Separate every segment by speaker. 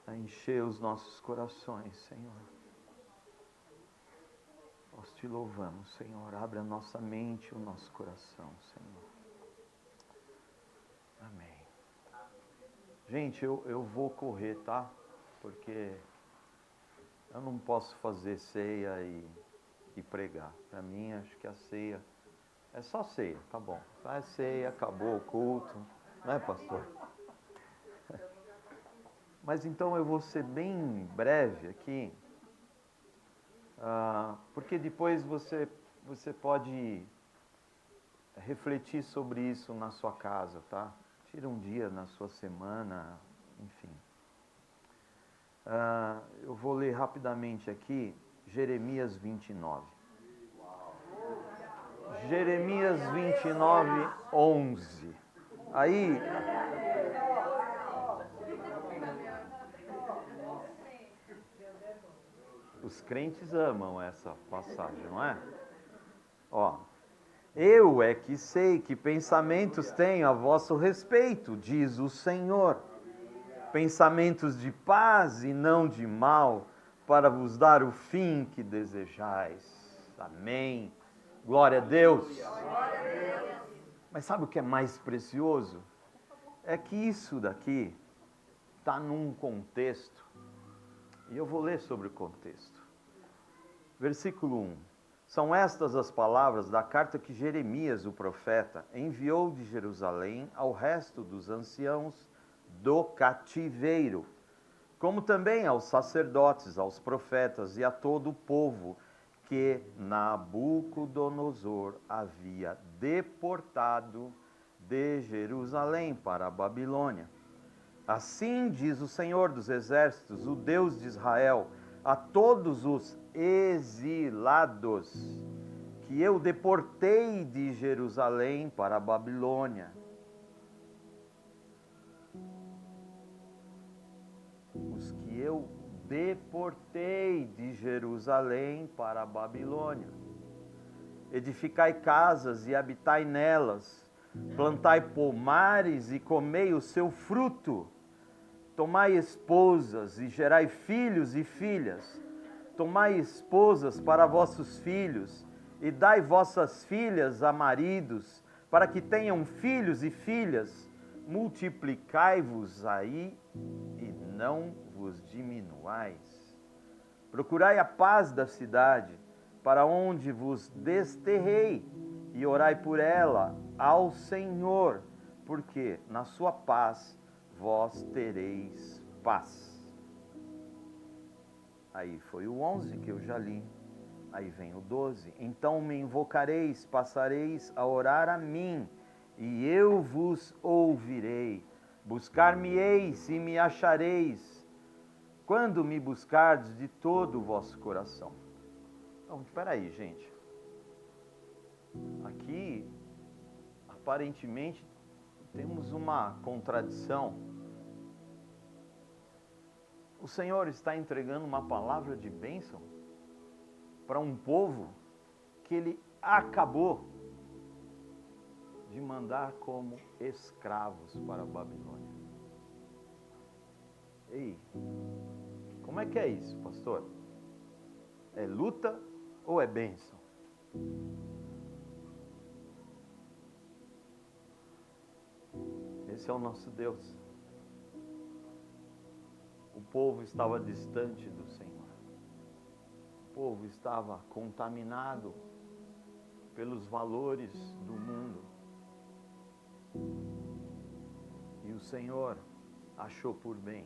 Speaker 1: a encher os nossos corações, Senhor. Nós te louvamos, Senhor. Abre a nossa mente e o nosso coração, Senhor. Amém. Gente, eu vou correr, tá? Porque eu não posso fazer ceia e pregar. Para mim, acho que a ceia é só ceia, tá bom. Faz ceia, acabou o culto, não é, pastor? Mas então eu vou ser bem breve aqui, porque depois você pode refletir sobre isso na sua casa, tá? Tira um dia na sua semana, enfim. Eu vou ler rapidamente aqui Jeremias 29. Jeremias 29, 11. Aí, os crentes amam essa passagem, não é? Ó, eu é que sei que pensamentos tenho a vosso respeito, diz o Senhor. Pensamentos de paz e não de mal, para vos dar o fim que desejais. Amém. Glória a Deus. Mas sabe o que é mais precioso? É que isso daqui está num contexto, e eu vou ler sobre o contexto. Versículo 1. São estas as palavras da carta que Jeremias, o profeta, enviou de Jerusalém ao resto dos anciãos do cativeiro, como também aos sacerdotes, aos profetas e a todo o povo que Nabucodonosor havia deportado de Jerusalém para a Babilônia. Assim diz o Senhor dos Exércitos, o Deus de Israel, a todos os exilados que eu deportei de Jerusalém para a Babilônia. Os que eu deportei de Jerusalém para a Babilônia. Edificai casas e habitai nelas, plantai pomares e comei o seu fruto. Tomai esposas e gerai filhos e filhas. Tomai esposas para vossos filhos e dai vossas filhas a maridos, para que tenham filhos e filhas. Multiplicai-vos aí e não vos diminuais. Procurai a paz da cidade, para onde vos desterrei, e orai por ela ao Senhor, porque na sua paz vós tereis paz. Aí foi o 11 que eu já li. Aí vem o 12. Então me invocareis, passareis a orar a mim, e eu vos ouvirei. Buscar-me-eis e me achareis, quando me buscardes de todo o vosso coração. Então, espera aí, gente. Aqui, aparentemente, temos uma contradição. O Senhor está entregando uma palavra de bênção para um povo que Ele acabou de mandar como escravos para a Babilônia. Ei, como é que é isso, pastor? É luta ou é bênção? Esse é o nosso Deus. O povo estava distante do Senhor. O povo estava contaminado pelos valores do mundo. E o Senhor achou por bem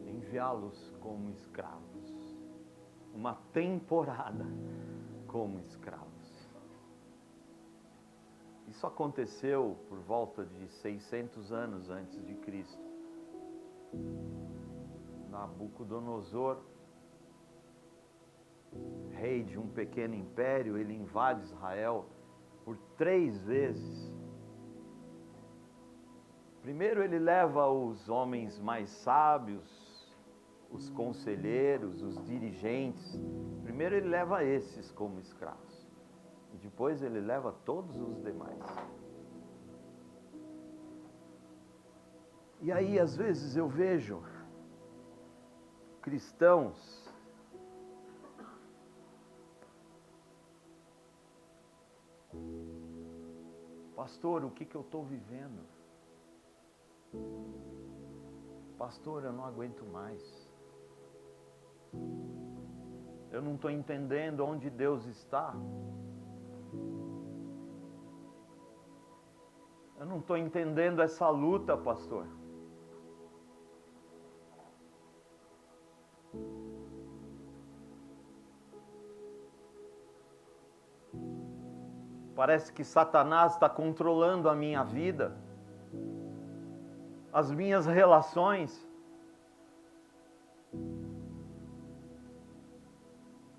Speaker 1: enviá-los como escravos. Uma temporada como escravos. Isso aconteceu por volta de 600 anos antes de Cristo. Nabucodonosor, rei de um pequeno império, ele invade Israel por 3 vezes. Primeiro ele leva os homens mais sábios, os conselheiros, os dirigentes. Primeiro ele leva esses como escravos. E depois ele leva todos os demais. E aí às vezes eu vejo cristãos, pastor, o que eu estou vivendo? Pastor, eu não aguento mais. Eu não estou entendendo onde Deus está. Eu não estou entendendo essa luta, pastor. Parece que Satanás está controlando a minha vida, as minhas relações.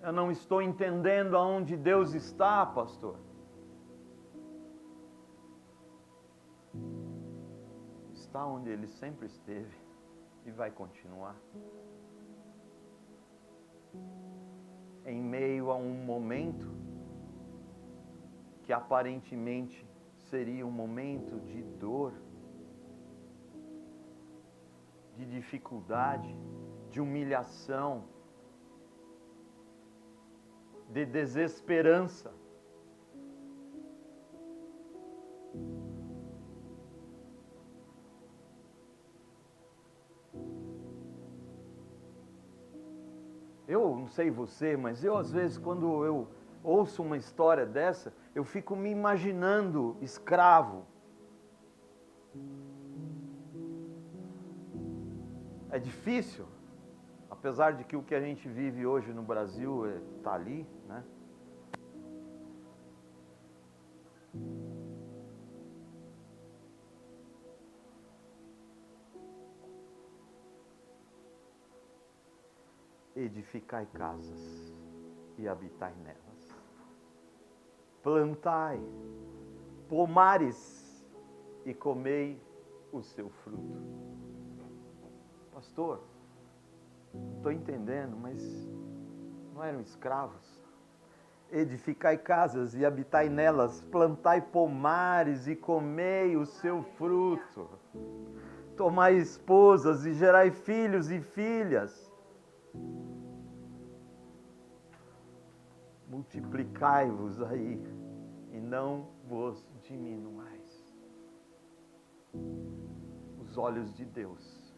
Speaker 1: Eu não estou entendendo aonde Deus está, pastor. Está onde Ele sempre esteve e vai continuar. Em meio a um momento que aparentemente seria um momento de dor, de dificuldade, de humilhação, de desesperança. Eu não sei você, mas eu às vezes quando eu ouço uma história dessa, eu fico me imaginando escravo. É difícil, apesar de que o que a gente vive hoje no Brasil está ali, né? Edificai casas e habitai nelas. Plantai pomares e comei o seu fruto. Pastor, estou entendendo, mas não eram escravos? Edificai casas e habitai nelas, plantai pomares e comei o seu fruto. Tomai esposas e gerai filhos e filhas. Multiplicai-vos aí e não vos diminuais. Os olhos de Deus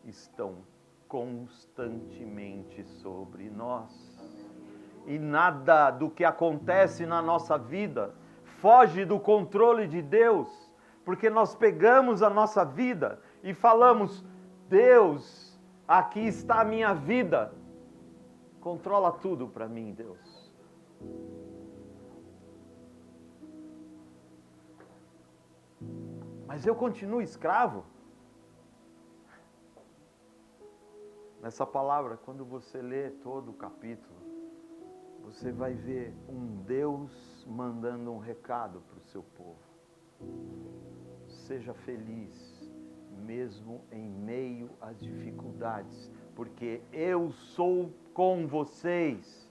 Speaker 1: estão constantemente sobre nós. E nada do que acontece na nossa vida foge do controle de Deus, porque nós pegamos a nossa vida e falamos: Deus, aqui está a minha vida, controla tudo para mim, Deus. Mas eu continuo escravo. Nessa palavra, quando você lê todo o capítulo, você vai ver um Deus mandando um recado para o seu povo. Seja feliz, mesmo em meio às dificuldades, porque eu sou com vocês.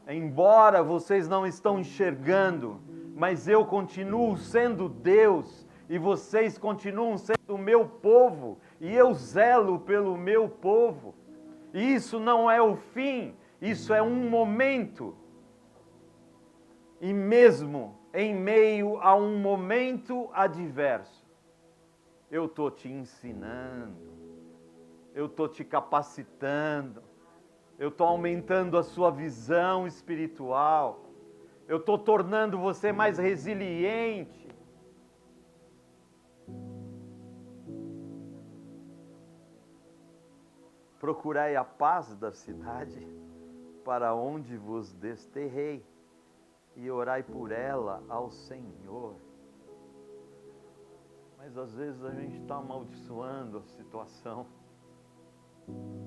Speaker 1: Embora vocês não estão enxergando, mas eu continuo sendo Deus, e vocês continuam sendo o meu povo, e eu zelo pelo meu povo. E isso não é o fim, isso é um momento. E mesmo em meio a um momento adverso, eu estou te ensinando, eu estou te capacitando, eu estou aumentando a sua visão espiritual, eu estou tornando você mais resiliente. Procurai a paz da cidade, para onde vos desterrei, e orai por ela ao Senhor. Mas às vezes a gente está amaldiçoando a situação.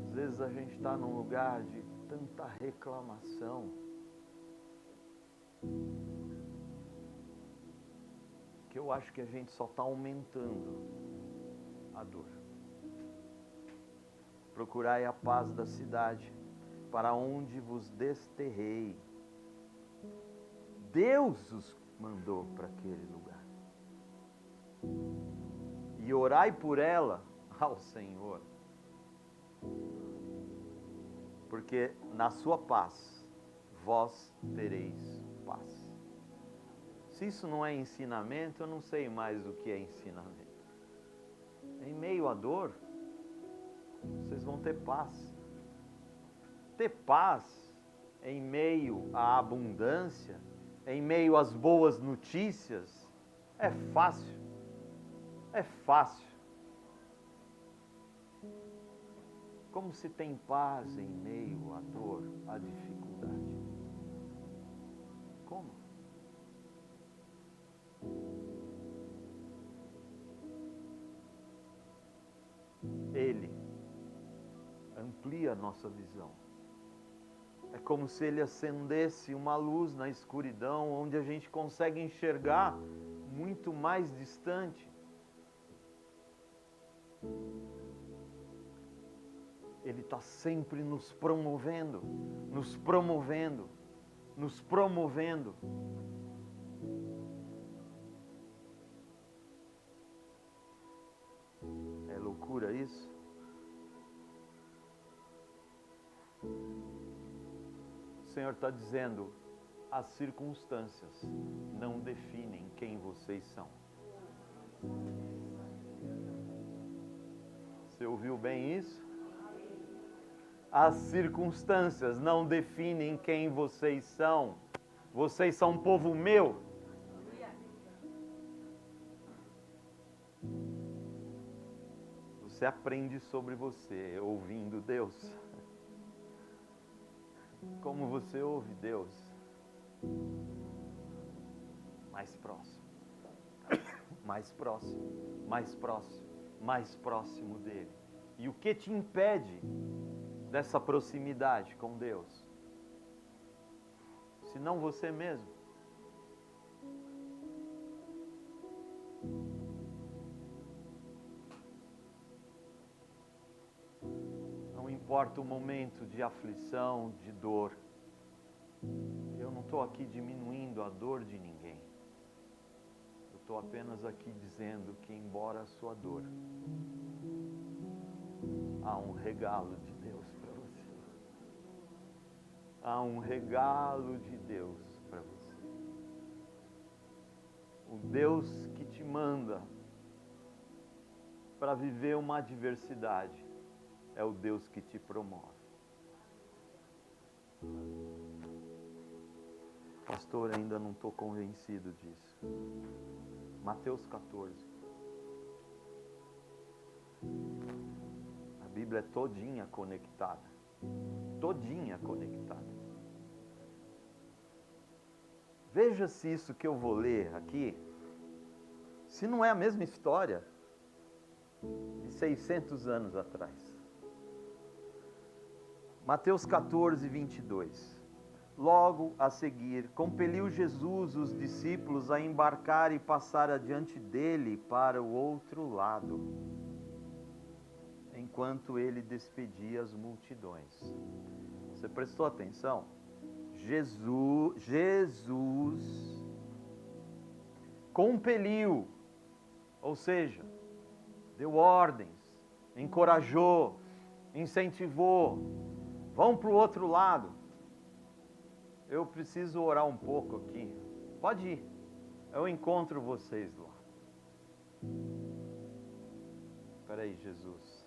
Speaker 1: Às vezes a gente está num lugar de tanta reclamação, que eu acho que a gente só está aumentando a dor. Procurai a paz da cidade, para onde vos desterrei. Deus os mandou para aquele lugar. E orai por ela ao Senhor. porque na sua paz vós tereis paz. Se isso não é ensinamento, eu não sei mais o que é ensinamento. Em meio à dor, vocês vão ter paz. Ter paz em meio à abundância, em meio às boas notícias, é fácil. É fácil. Como se tem paz em meio à dor, à dificuldade? Como? Ele amplia a nossa visão. É como se Ele acendesse uma luz na escuridão, onde a gente consegue enxergar muito mais distante. Ele está sempre nos promovendo, nos promovendo, nos promovendo. É loucura isso? O Senhor está dizendo, as circunstâncias não definem quem vocês são. Você ouviu bem isso? As circunstâncias não definem quem vocês são. Vocês são um povo meu. Você aprende sobre você ouvindo Deus. Como você ouve Deus? Mais próximo. Mais próximo. Mais próximo. Mais próximo dele. E o que te impede dessa proximidade com Deus? Se não você mesmo. Não importa o momento de aflição, de dor. Eu não estou aqui diminuindo a dor de ninguém. Eu estou apenas aqui dizendo que, embora a sua dor, há um regalo de Deus para você. Há um regalo de Deus para você. O Deus que te manda para viver uma adversidade é o Deus que te promove. Pastor, ainda não estou convencido disso. Mateus 14. A Bíblia é todinha conectada. Todinha conectada. Veja se isso que eu vou ler aqui, se não é a mesma história de 600 anos atrás. Mateus 14, 22. Logo a seguir, compeliu Jesus os discípulos a embarcar e passar adiante dele para o outro lado, enquanto ele despedia as multidões. Você prestou atenção? Jesus compeliu, ou seja, deu ordens, encorajou, incentivou. Vão para o outro lado. Eu preciso orar um pouco aqui. Pode ir. Eu encontro vocês lá. Espera aí, Jesus.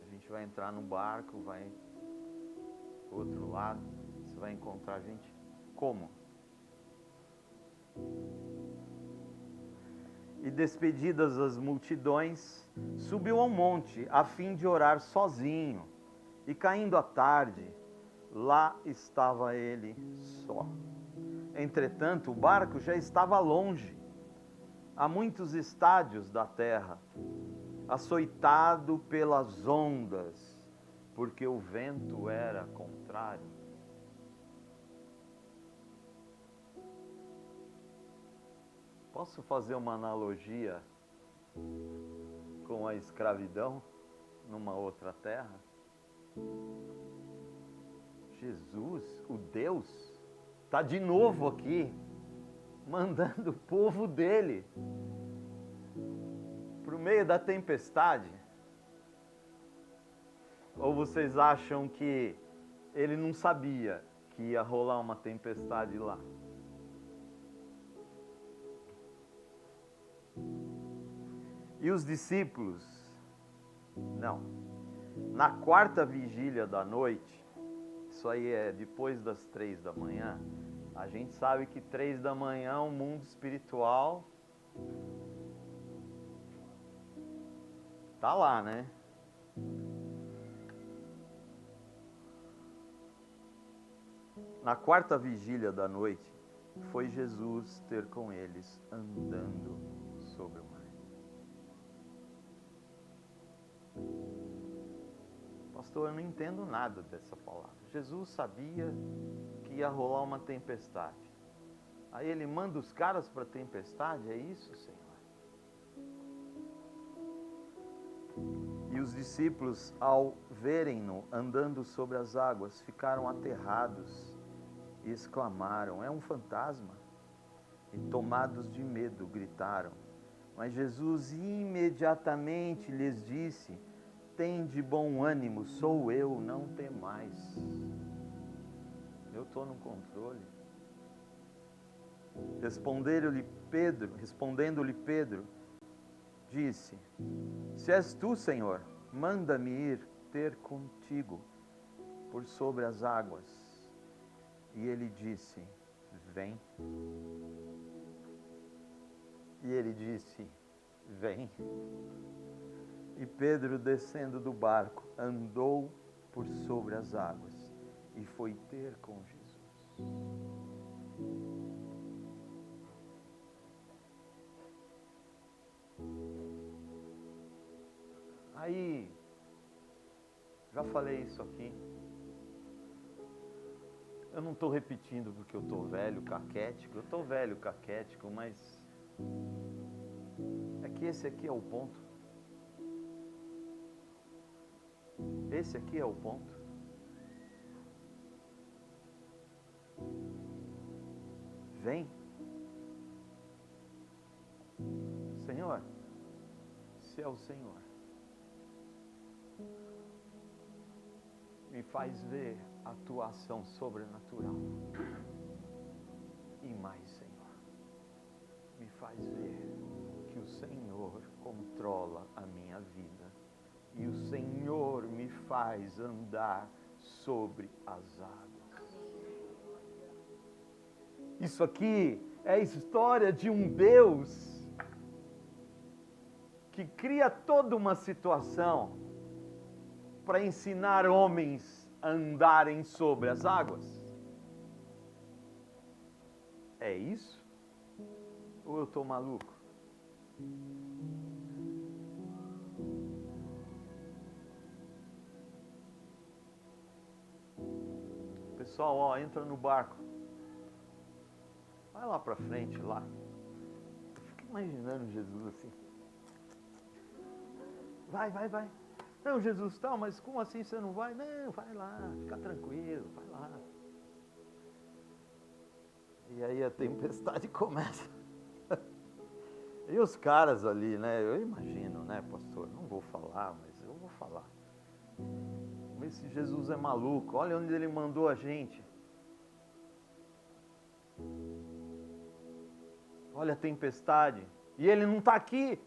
Speaker 1: A gente vai entrar no barco, vai pro outro lado. Você vai encontrar a gente. Como? E despedidas as multidões, subiu ao monte a fim de orar sozinho. E caindo a tarde, lá estava ele só. Entretanto, o barco já estava longe, a muitos estádios da terra, açoitado pelas ondas, porque o vento era contrário. Posso fazer uma analogia com a escravidão numa outra terra? Jesus, o Deus, está de novo aqui, mandando o povo dele para o meio da tempestade. Ou vocês acham que ele não sabia que ia rolar uma tempestade lá? E os discípulos? Não. Na quarta vigília da noite, isso aí é depois das 3 da manhã, a gente sabe que 3 da manhã o mundo espiritual tá lá, né? Na quarta vigília da noite, foi Jesus ter com eles andando sobre o mar. Pastor, eu não entendo nada dessa palavra. Jesus sabia que ia rolar uma tempestade. Aí ele manda os caras para a tempestade, é isso, Senhor? E os discípulos, ao verem-no andando sobre as águas, ficaram aterrados e exclamaram: é um fantasma? E tomados de medo, gritaram. Mas Jesus imediatamente lhes disse: tende bom ânimo, sou eu, não temais. Eu estou no controle. Respondendo-lhe Pedro, disse: se és tu, Senhor, manda-me ir ter contigo por sobre as águas. E ele disse: vem. E ele disse: vem. E Pedro, descendo do barco, andou por sobre as águas e foi ter com Jesus. Aí, já falei isso aqui. Eu não estou repetindo porque eu estou velho, caquético. Eu estou velho, caquético, mas é que esse aqui é o ponto. Esse aqui é o ponto. Vem. Senhor, se é o Senhor, me faz ver a tua ação sobrenatural. E mais, Senhor, me faz ver que o Senhor controla a minha vida. E o Senhor me faz andar sobre as águas. Isso aqui é a história de um Deus que cria toda uma situação para ensinar homens a andarem sobre as águas. É isso? Ou eu estou maluco? Pessoal, ó, entra no barco. Vai lá para frente, lá. Fica imaginando Jesus assim. Vai. Não, Jesus, tá, mas como assim você não vai? Não, vai lá, fica tranquilo, vai lá. E aí a tempestade começa. E os caras ali, né? Eu imagino, né, pastor? Não vou falar, mas eu vou falar. Esse Jesus é maluco. Olha onde ele mandou a gente. Olha a tempestade. E ele não está aqui.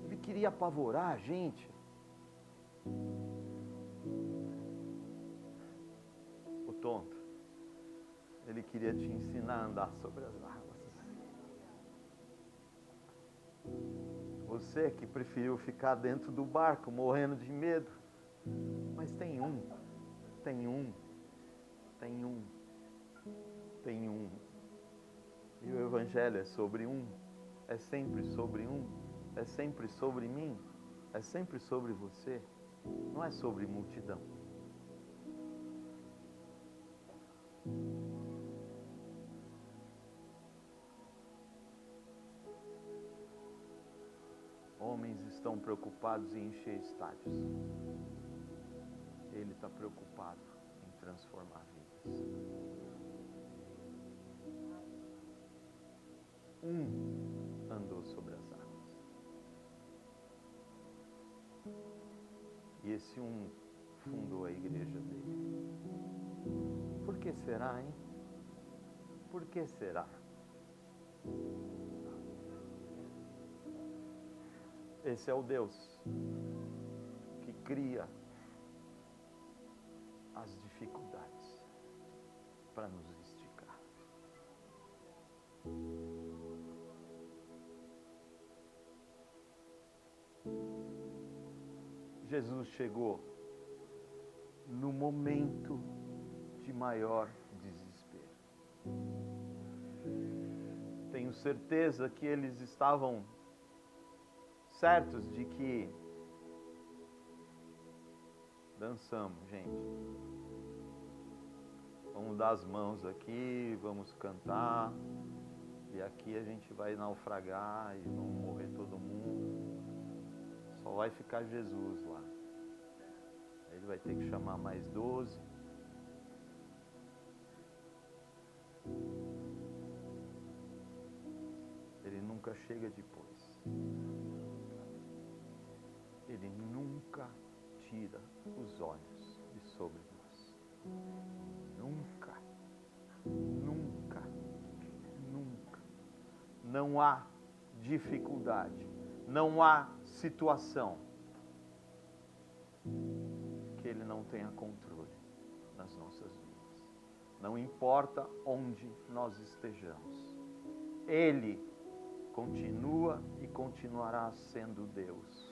Speaker 1: Ele queria apavorar a gente. O tonto. Ele queria te ensinar a andar sobre as águas. Você que preferiu ficar dentro do barco, morrendo de medo. Mas tem um. E o Evangelho é sobre um. É sempre sobre um. É sempre sobre mim. É sempre sobre você. Não é sobre multidão. Homens estão preocupados em encher estádios. Ele está preocupado em transformar vidas. Um andou sobre as águas. e esse um fundou a igreja dele. Por que será, hein? Por que será? Esse é o Deus que cria as dificuldades para nos esticar. Jesus chegou no momento de maior desespero. Tenho certeza que eles estavam certos de que dançamos, gente. Vamos dar as mãos aqui, vamos cantar, e aqui a gente vai naufragar e vamos morrer todo mundo. Só vai ficar Jesus lá. Ele vai ter que chamar mais 12. Ele nunca chega depois. Ele nunca tira os olhos de sobre nós. Nunca. Nunca. Nunca. Não há dificuldade. Não há situação que Ele não tenha controle nas nossas vidas. Não importa onde nós estejamos. Ele continua e continuará sendo Deus.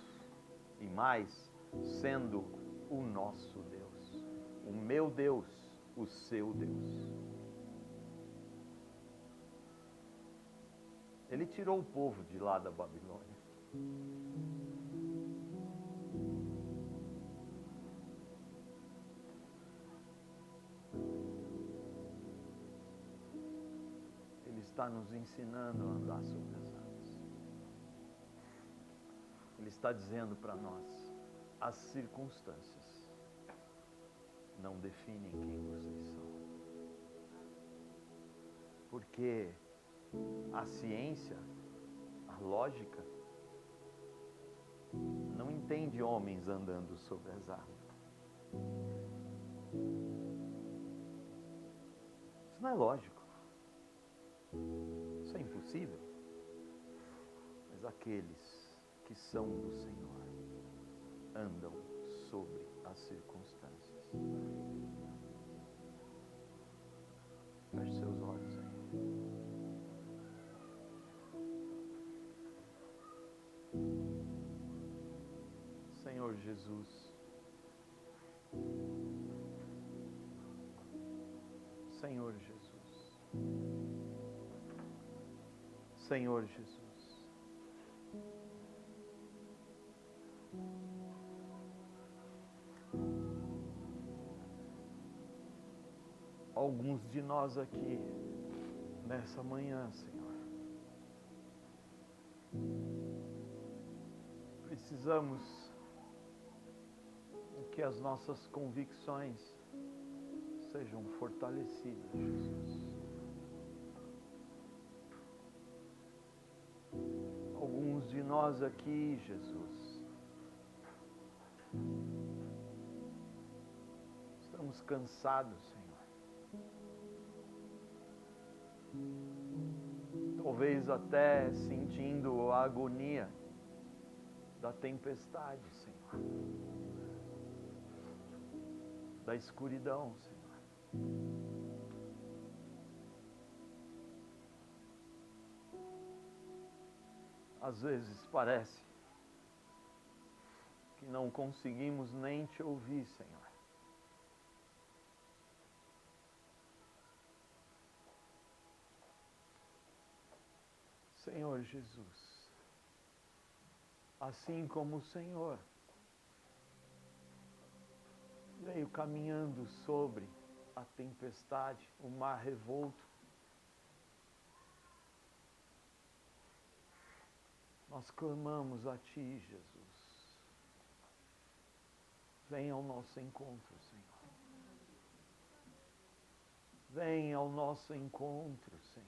Speaker 1: E mais, sendo o nosso Deus. O meu Deus, o seu Deus. Ele tirou o povo de lá da Babilônia. Ele está nos ensinando a andar sobre as águas. Ele está dizendo para nós, as circunstâncias não definem quem vocês são. Porque a ciência, a lógica, não entende homens andando sobre as águas. Isso não é lógico. Isso é impossível. Mas aqueles que são do Senhor andam sobre as circunstâncias. Feche seus olhos aí. Senhor Jesus, Senhor Jesus, Senhor Jesus, alguns de nós aqui nessa manhã, Senhor, precisamos que as nossas convicções sejam fortalecidas, Jesus. Alguns de nós aqui, Jesus, estamos cansados, Senhor. Talvez até sentindo a agonia da tempestade, Senhor. Da escuridão, Senhor. Às vezes parece que não conseguimos nem te ouvir, Senhor. Senhor Jesus, assim como o Senhor veio caminhando sobre a tempestade, o mar revolto, nós clamamos a Ti, Jesus. Venha ao nosso encontro, Senhor. Venha ao nosso encontro, Senhor.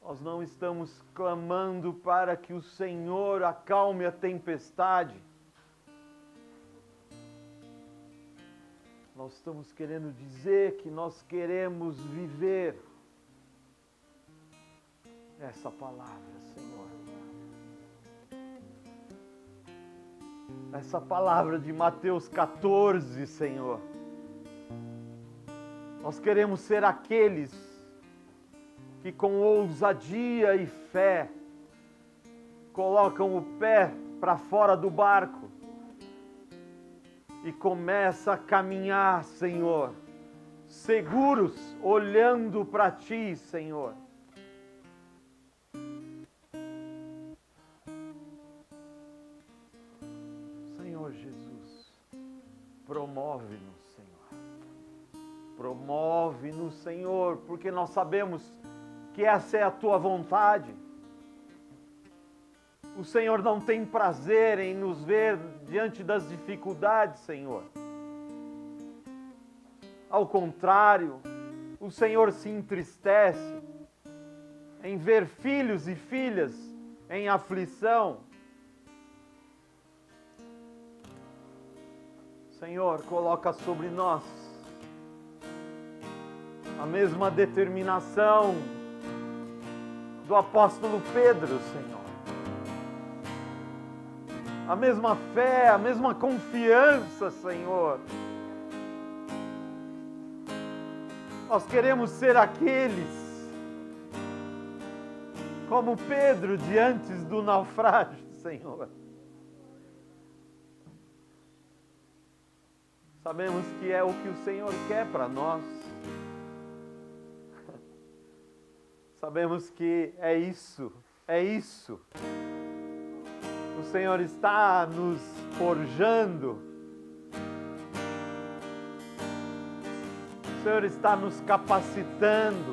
Speaker 1: Nós não estamos clamando para que o Senhor acalme a tempestade. nós estamos querendo dizer que nós queremos viver essa palavra, Senhor. Essa palavra de Mateus 14, Senhor. Nós queremos ser aqueles que com ousadia e fé colocam o pé para fora do barco e começa a caminhar, Senhor, seguros, olhando para Ti, Senhor. Senhor Jesus, promove-nos, Senhor. Promove-nos, Senhor, porque nós sabemos que essa é a Tua vontade. O Senhor não tem prazer em nos ver diante das dificuldades, Senhor. Ao contrário, o Senhor se entristece em ver filhos e filhas em aflição. Senhor, coloca sobre nós a mesma determinação do apóstolo Pedro, Senhor. A mesma fé, a mesma confiança, Senhor. Nós queremos ser aqueles, como Pedro diante do naufrágio, Senhor. Sabemos que é o que o Senhor quer para nós. Sabemos que é isso. O Senhor está nos forjando. O Senhor está nos capacitando.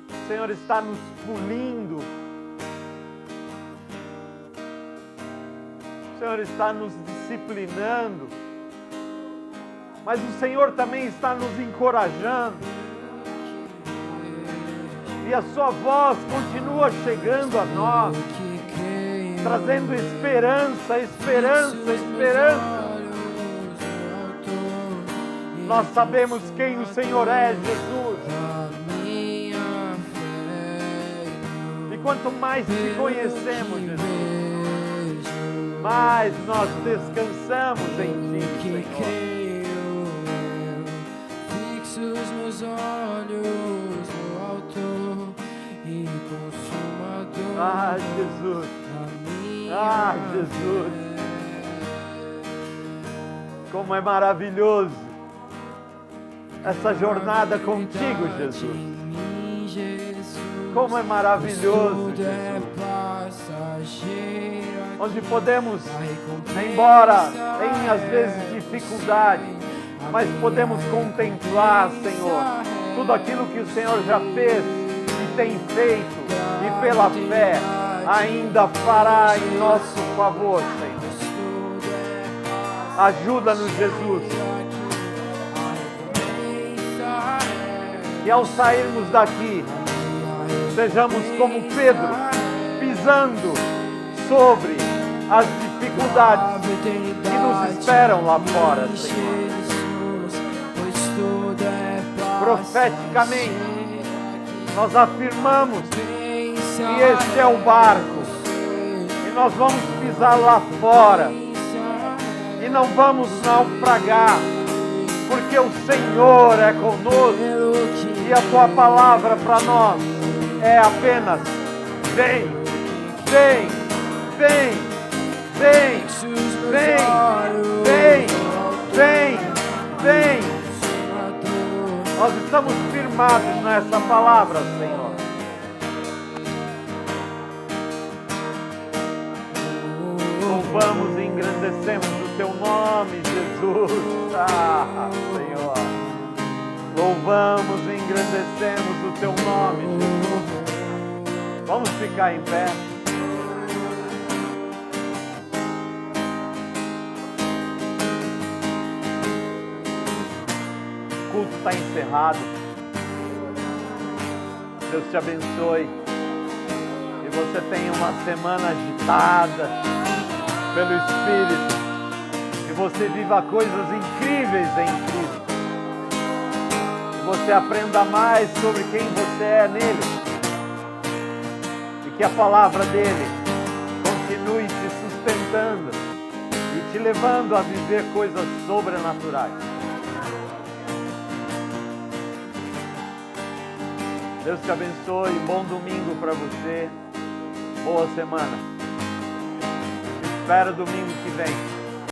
Speaker 1: O Senhor está nos pulindo. O Senhor está nos disciplinando. Mas o Senhor também está nos encorajando. E a sua voz continua chegando a nós, trazendo esperança. Nós sabemos quem o Senhor é, Jesus. E quanto mais te conhecemos, Jesus, mais nós descansamos em ti, Senhor.
Speaker 2: Os meus olhos no alto e consumador.
Speaker 1: Ah, Jesus. Ah, Jesus. Como é maravilhoso essa jornada contigo, Jesus. Como é maravilhoso, Jesus. Onde podemos, embora tenha às vezes dificuldade, mas podemos contemplar, Senhor, tudo aquilo que o Senhor já fez e tem feito, e pela fé ainda fará em nosso favor, Senhor. Ajuda-nos, Jesus. E ao sairmos daqui, sejamos como Pedro, pisando sobre as dificuldades que nos esperam lá fora, Senhor. Profeticamente, nós afirmamos que este é o barco e nós vamos pisar lá fora e não vamos naufragar, porque o Senhor é conosco e a tua palavra para nós é apenas vem, vem, vem, vem, vem, vem, vem, vem. Nós estamos firmados nessa palavra, Senhor. Louvamos e engrandecemos o Teu nome, Jesus. Ah, Senhor. Louvamos e engrandecemos o Teu nome, Jesus. Vamos ficar em pé. O culto está encerrado. Deus te abençoe. E você tenha uma semana agitada pelo Espírito. E você viva coisas incríveis em Cristo. Que você aprenda mais sobre quem você é nele. E que a palavra dele continue te sustentando e te levando a viver coisas sobrenaturais. Deus te abençoe, bom domingo para você, boa semana. Te espero domingo que vem.